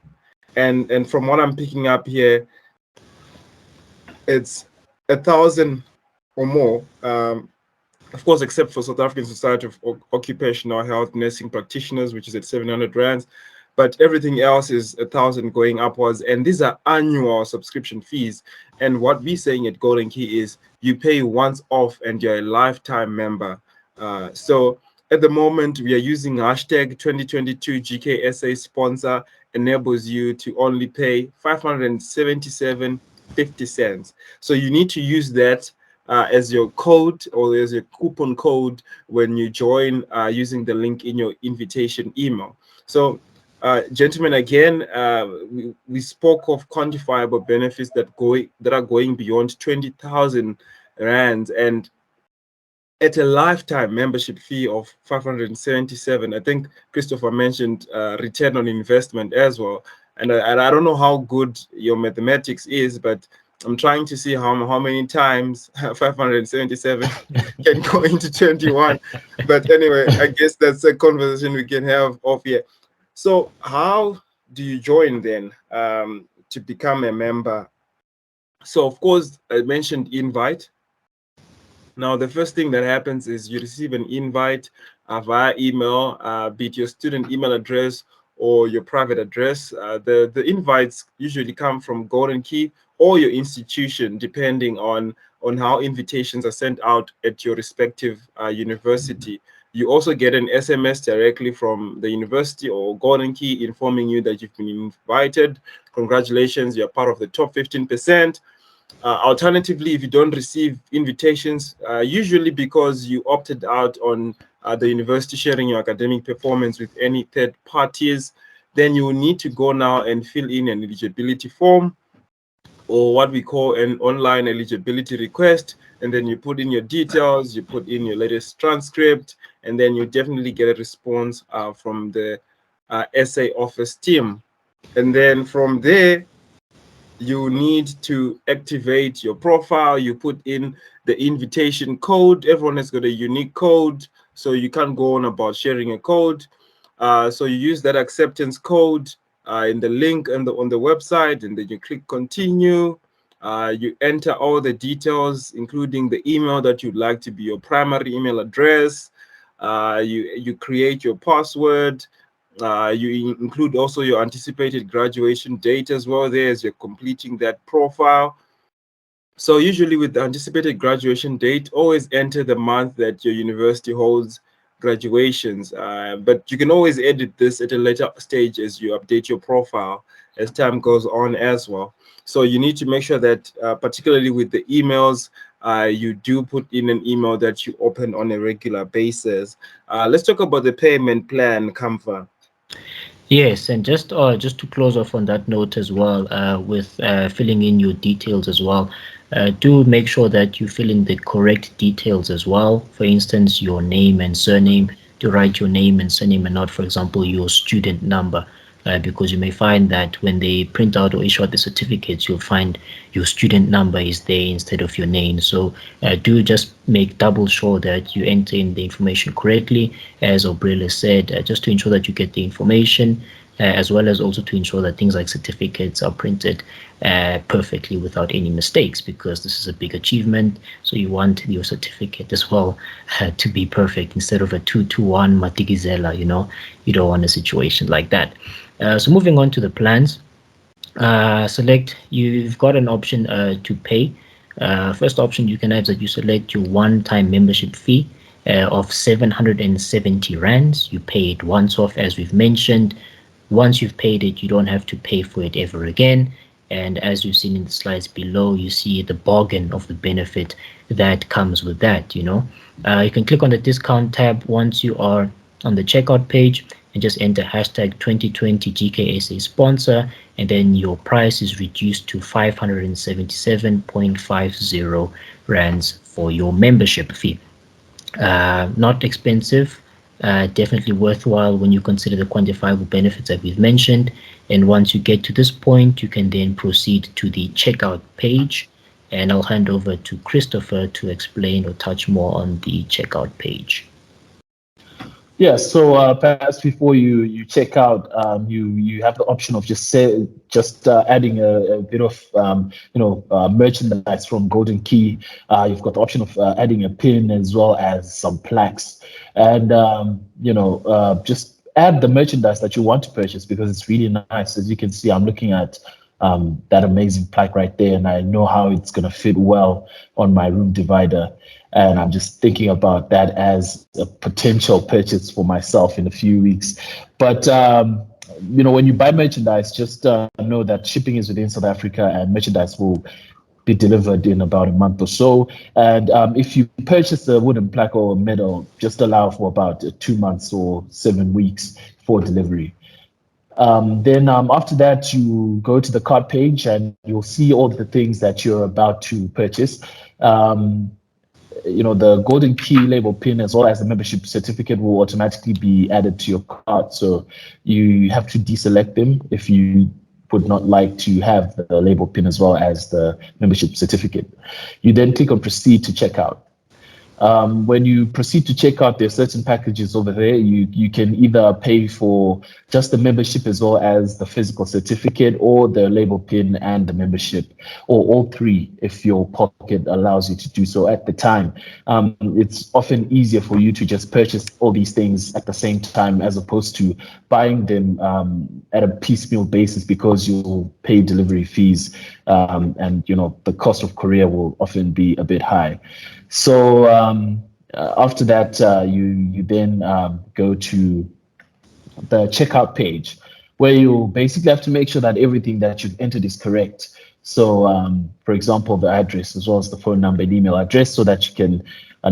Speaker 1: And from what I'm picking up here, it's 1,000 or more. Of course, except for South African Society of Occupational Health Nursing Practitioners, which is at 700 Rands. But everything else is 1,000 going upwards. And these are annual subscription fees. And what we're saying at Golden Key is you pay once off and you're a lifetime member. So at the moment, we are using hashtag 2022 GKSA sponsor enables you to only pay 577.50 cents. So you need to use that as your code or as your coupon code when you join using the link in your invitation email. So gentlemen, again, we spoke of quantifiable benefits that are going beyond 20,000 Rands, and at a lifetime membership fee of 577. I think Christopher mentioned return on investment as well. And I don't know how good your mathematics is, but I'm trying to see how many times 577 can go into 21. But anyway, I guess that's a conversation we can have off here. So how do you join then to become a member? So of course, I mentioned invite. Now, the first thing that happens is you receive an invite via email, be it your student email address or your private address. The invites usually come from Golden Key or your institution, depending on how invitations are sent out at your respective university. You also get an SMS directly from the university or Golden Key informing you that you've been invited. Congratulations, you're part of the top 15%. Alternatively, if you don't receive invitations, usually because you opted out on the university sharing your academic performance with any third parties, then you will need to go now and fill in an eligibility form, or what we call an online eligibility request. And then you put in your details, you put in your latest transcript, and then you definitely get a response from the SA office team. And then from there, you need to activate your profile. You put in the invitation code. Everyone has got a unique code, so you can't go on about sharing a code. So you use that acceptance code in the link on the website, and then you click continue. You enter all the details, including the email that you'd like to be your primary email address. You create your password. You include also your anticipated graduation date as well there as you're completing that profile. So usually with the anticipated graduation date, always enter the month that your university holds graduations. But you can always edit this at a later stage as you update your profile as time goes on as well. So you need to make sure that, particularly with the emails, you do put in an email that you open on a regular basis. Let's talk about the payment plan, Kamfa.
Speaker 3: Yes, and just to close off on that note as well, with filling in your details as well, do make sure that you fill in the correct details as well. For instance, your name and surname. To write your name and surname and not, for example, your student number. Because you may find that when they print out or issue out the certificates, you'll find your student number is there instead of your name. So do just make double sure that you enter in the information correctly, as Obrilla said, just to ensure that you get the information, as well as also to ensure that things like certificates are printed perfectly without any mistakes, because this is a big achievement. So you want your certificate as well to be perfect instead of a 221 matigizela. You don't want a situation like that. So moving on to the plans, you've got an option to pay. First option you can have is that you select your one-time membership fee of 770 rands. You pay it once off, as we've mentioned. Once you've paid it, you don't have to pay for it ever again. And as you've seen in the slides below, you see the bargain of the benefit that comes with that. You can click on the discount tab once you are on the checkout page and just enter hashtag 2020 GKSA sponsor, and then your price is reduced to 577.50 rands for your membership fee. Not expensive, definitely worthwhile when you consider the quantifiable benefits that we've mentioned. And once you get to this point, you can then proceed to the checkout page. And I'll hand over to Christopher to explain or touch more on the checkout page.
Speaker 2: Yeah, so perhaps before you check out, you have the option of just adding a bit of merchandise from Golden Key. You've got the option of adding a pin as well as some plaques, and just add the merchandise that you want to purchase, because it's really nice. As you can see, I'm looking at that amazing plaque right there, and I know how it's going to fit well on my room divider. And I'm just thinking about that as a potential purchase for myself in a few weeks. But when you buy merchandise, just know that shipping is within South Africa, and merchandise will be delivered in about a month or so. And if you purchase a wooden plaque or medal, just allow for about 2 months or 7 weeks for delivery. Then after that, you go to the cart page and you'll see all the things that you're about to purchase. The Golden Key label pin as well as the membership certificate will automatically be added to your cart. So you have to deselect them if you would not like to have the label pin as well as the membership certificate. You then click on proceed to checkout. When you proceed to checkout, there are certain packages over there. You can either pay for just the membership as well as the physical certificate, or the label pin and the membership, or all three if your pocket allows you to do so at the time. It's often easier for you to just purchase all these things at the same time, as opposed to buying them at a piecemeal basis, because you'll pay delivery fees, and the cost of courier will often be a bit high. So after that, you then go to the checkout page, where you basically have to make sure that everything that you've entered is correct. So, for example, the address as well as the phone number and email address, so that you can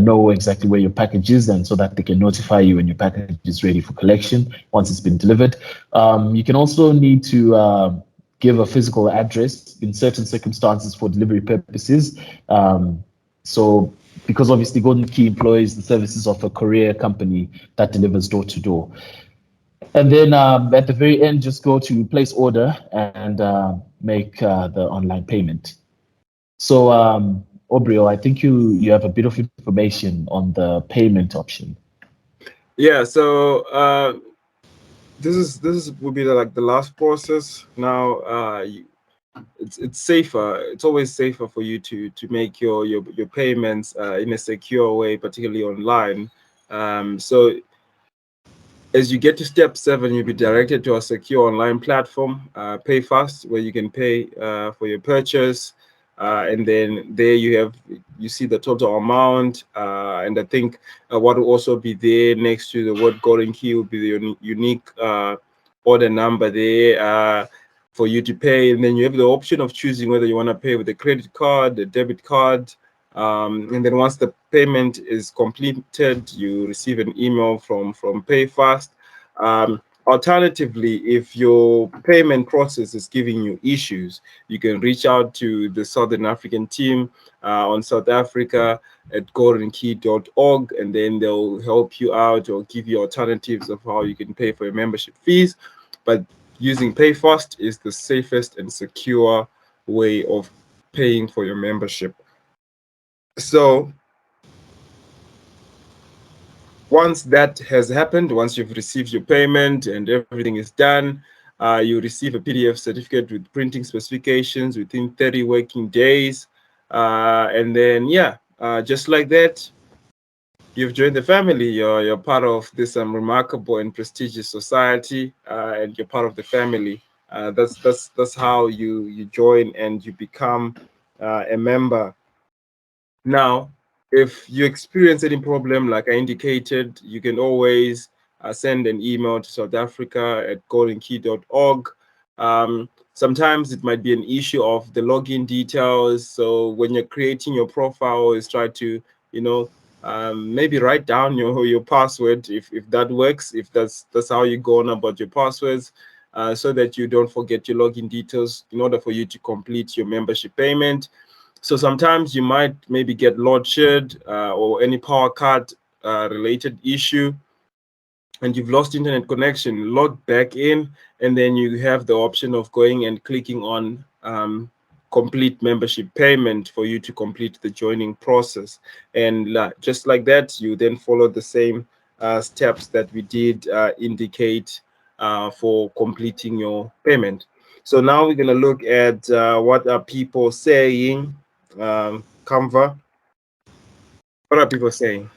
Speaker 2: know exactly where your package is, and so that they can notify you when your package is ready for collection once it's been delivered. You can also need to give a physical address in certain circumstances for delivery purposes. So, because obviously Golden Key employs the services of a courier company that delivers door to door. And then at the very end, just go to place order and make the online payment. So, Obriel, I think you have a bit of information on the payment option.
Speaker 1: Yeah, so this would be like the last process. Now it's safer. It's always safer for you to make your payments in a secure way, particularly online. So as you get to step 7, you'll be directed to a secure online platform, Pay Fast, where you can pay for your purchase. And then there you see the total amount. And I think what will also be there next to the word Golden Key will be the unique order number there for you to pay. And then you have the option of choosing whether you want to pay with a credit card, a debit card, And then once the payment is completed, you receive an email from PayFast. Alternatively, if your payment process is giving you issues, you can reach out to the Southern African team on South Africa at goldenkey.org, and then they'll help you out or give you alternatives of how you can pay for your membership fees. But using PayFast is the safest and secure way of paying for your membership. So once that has happened, once you've received your payment and everything is done, you receive a PDF certificate with printing specifications within 30 working days. And then, yeah, just like that, you've joined the family. You're part of this remarkable and prestigious society, and you're part of the family. That's how you join and you become a member. Now, if you experience any problem, like I indicated, you can always send an email to South Africa at goldenkey.org. Sometimes it might be an issue of the login details. So when you're creating your profile, always try to, maybe write down your password if that works, if that's how you go on about your passwords, so that you don't forget your login details in order for you to complete your membership payment. So sometimes you might maybe get load shed or any power cut related issue, and you've lost internet connection. Log back in, and then you have the option of going and clicking on complete membership payment for you to complete the joining process. And just like that, you then follow the same steps that we did indicate for completing your payment. So now we're going to look at what are people saying. Canva, what are people saying?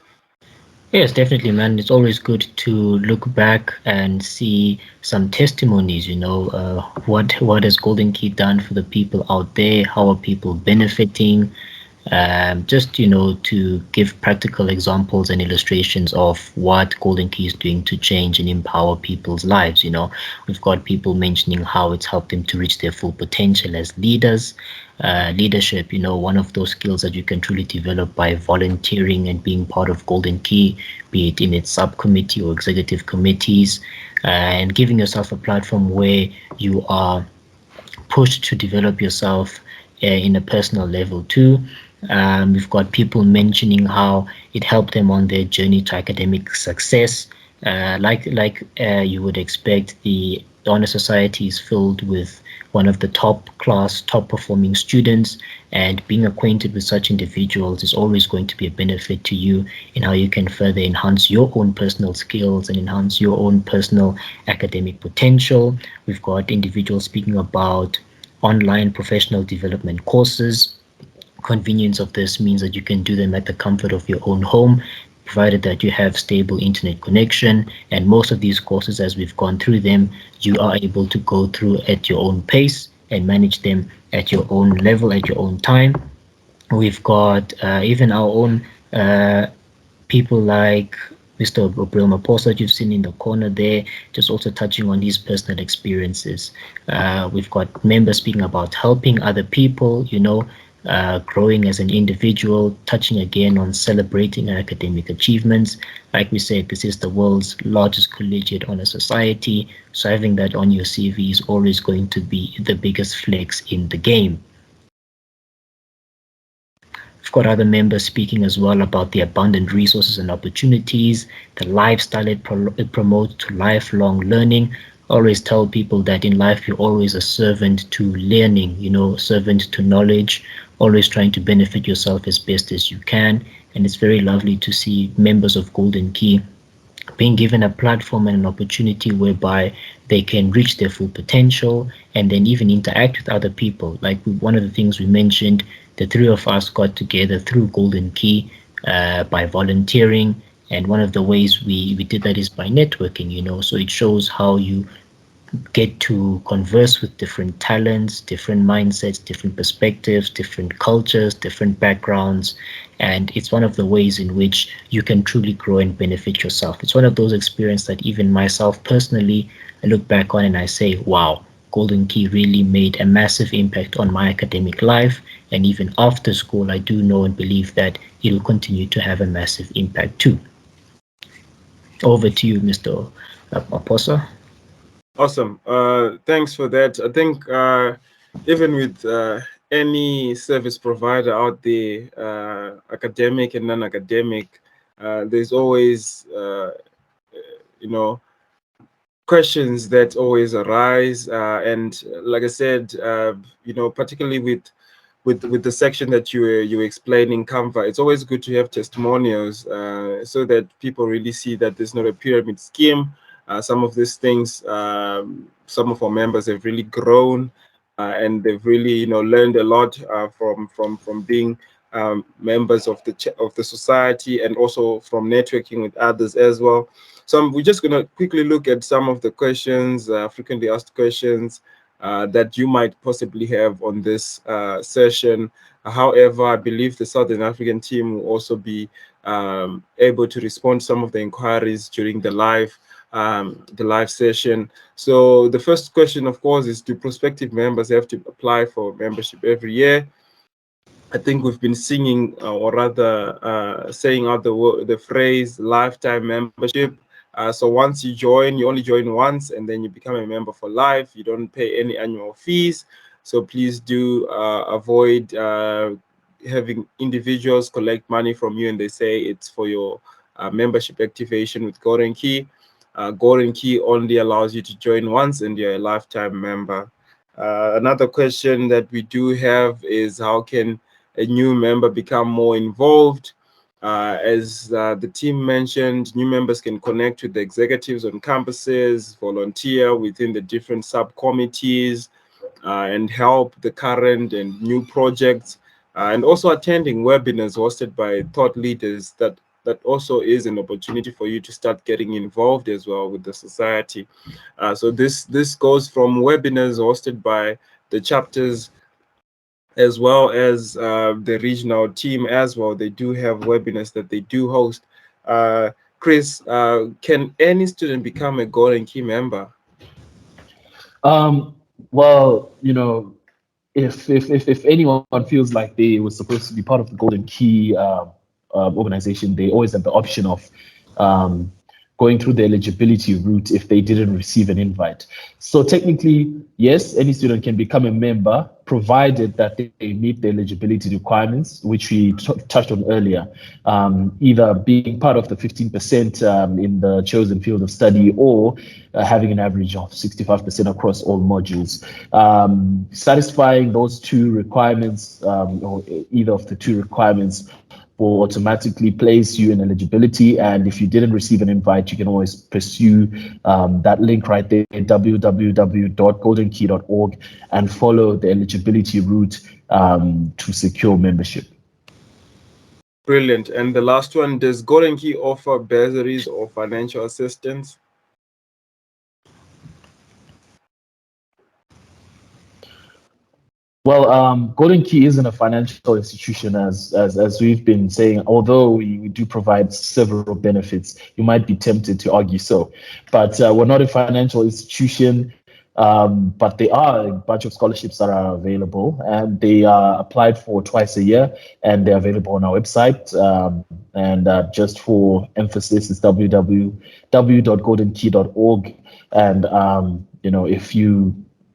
Speaker 3: Yes, definitely, man. It's always good to look back and see some testimonies. What has Golden Key done for the people out there? How are people benefiting? Just to give practical examples and illustrations of what Golden Key is doing to change and empower people's lives. We've got people mentioning how it's helped them to reach their full potential as leaders. Leadership, one of those skills that you can truly develop by volunteering and being part of Golden Key, be it in its subcommittee or executive committees, and giving yourself a platform where you are pushed to develop yourself in a personal level too. We've got people mentioning how it helped them on their journey to academic success. Like you would expect, the honor society is filled with one of the top class, top performing students, and being acquainted with such individuals is always going to be a benefit to you in how you can further enhance your own personal skills and enhance your own personal academic potential. We've got individuals speaking about online professional development courses. Convenience of this means that you can do them at the comfort of your own home, provided that you have stable internet connection. And most of these courses, as we've gone through them, you are able to go through at your own pace and manage them at your own level, at your own time. We've got even our own people like Mr. Obril Maposa that you've seen in the corner there, just also touching on his personal experiences. We've got members speaking about helping other people, growing as an individual, touching again on celebrating academic achievements. Like we said, this is the world's largest collegiate honor society, so having that on your CV is always going to be the biggest flex in the game. We've got other members speaking as well about the abundant resources and opportunities, the lifestyle it promotes to lifelong learning. I always tell people that in life you're always a servant to learning, servant to knowledge, always trying to benefit yourself as best as you can. And it's very lovely to see members of Golden Key being given a platform and an opportunity whereby they can reach their full potential and then even interact with other people. Like one of the things we mentioned, the three of us got together through Golden Key by volunteering. And one of the ways we did that is by networking, so it shows how you get to converse with different talents, different mindsets, different perspectives, different cultures, different backgrounds. And it's one of the ways in which you can truly grow and benefit yourself. It's one of those experiences that even myself personally, I look back on and I say, wow, Golden Key really made a massive impact on my academic life. And even after school, I do know and believe that it will continue to have a massive impact too. Over to you, Mr. Aposa.
Speaker 1: Awesome. Thanks for that. I think even with any service provider out there, academic and non-academic, there's always, you know, questions that always arise. And like I said, particularly with the section that you were explaining, Canva, it's always good to have testimonials so that people really see that there's not a pyramid scheme. Some of these things, some of our members have really grown, and they've really learned a lot from being members of the society, and also from networking with others as well. So we're just going to quickly look at some of the questions, frequently asked questions that you might possibly have on this session. However, I believe the Southern African team will also be able to respond to some of the inquiries during the live session. So the first question, of course, is, do prospective members have to apply for membership every year? I think we've been singing, or rather saying out the phrase lifetime membership. So once you join, you only join once, and then you become a member for life. You don't pay any annual fees. So please do avoid having individuals collect money from you and they say it's for your membership activation with Golden Key. Golden Key only allows you to join once and you're a lifetime member. Another question that we do have is, how can a new member become more involved? As the team mentioned, new members can connect with the executives on campuses, volunteer within the different subcommittees, and help the current and new projects, and also attending webinars hosted by thought leaders. That also is an opportunity for you to start getting involved as well with the society. So this goes from webinars hosted by the chapters, as well as the regional team as well. They do have webinars that they do host. Chris, can any student become a Golden Key member?
Speaker 2: Well, if anyone feels like they were supposed to be part of the Golden Key organization, they always have the option of going through the eligibility route if they didn't receive an invite. So technically, yes, any student can become a member, provided that they meet the eligibility requirements, which we touched on earlier, either being part of the 15% in the chosen field of study, or having an average of 65% across all modules. Satisfying those two requirements, or either of the two requirements, will automatically place you in eligibility. And if you didn't receive an invite, you can always pursue that link right there, www.goldenkey.org, and follow the eligibility route to secure membership.
Speaker 1: Brilliant. And the last one, does Golden Key offer bursaries or financial assistance?
Speaker 2: Well, Golden Key isn't a financial institution, as we've been saying. Although we do provide several benefits, you might be tempted to argue so, but we're not a financial institution. But there are a bunch of scholarships that are available, and they are applied for twice a year, and they're available on our website. And just for emphasis, it's www.goldenkey.org. And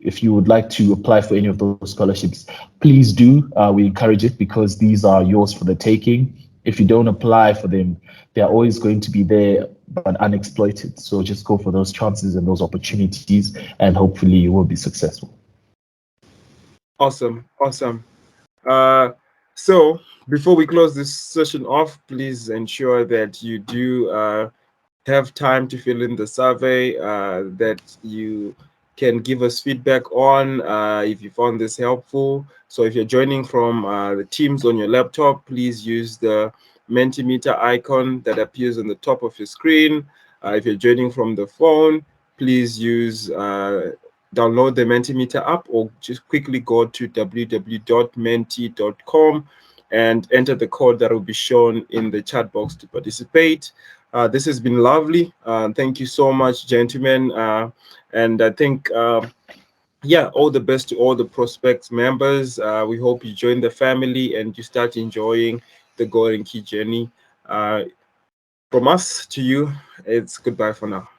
Speaker 2: if you would like to apply for any of those scholarships, please do. We encourage it because these are yours for the taking. If you don't apply for them, they are always going to be there but unexploited. So just go for those chances and those opportunities, and hopefully you will be successful.
Speaker 1: Awesome. So before we close this session off, please ensure that you do have time to fill in the survey, that you can give us feedback on if you found this helpful. So if you're joining from the Teams on your laptop, please use the Mentimeter icon that appears on the top of your screen. If you're joining from the phone, please download the Mentimeter app, or just quickly go to www.menti.com and enter the code that will be shown in the chat box to participate. This has been lovely. Thank you so much, gentlemen. And I think yeah, all the best to all the prospects members. We hope you join the family and you start enjoying the Golden Key journey. From us to you, it's goodbye for now.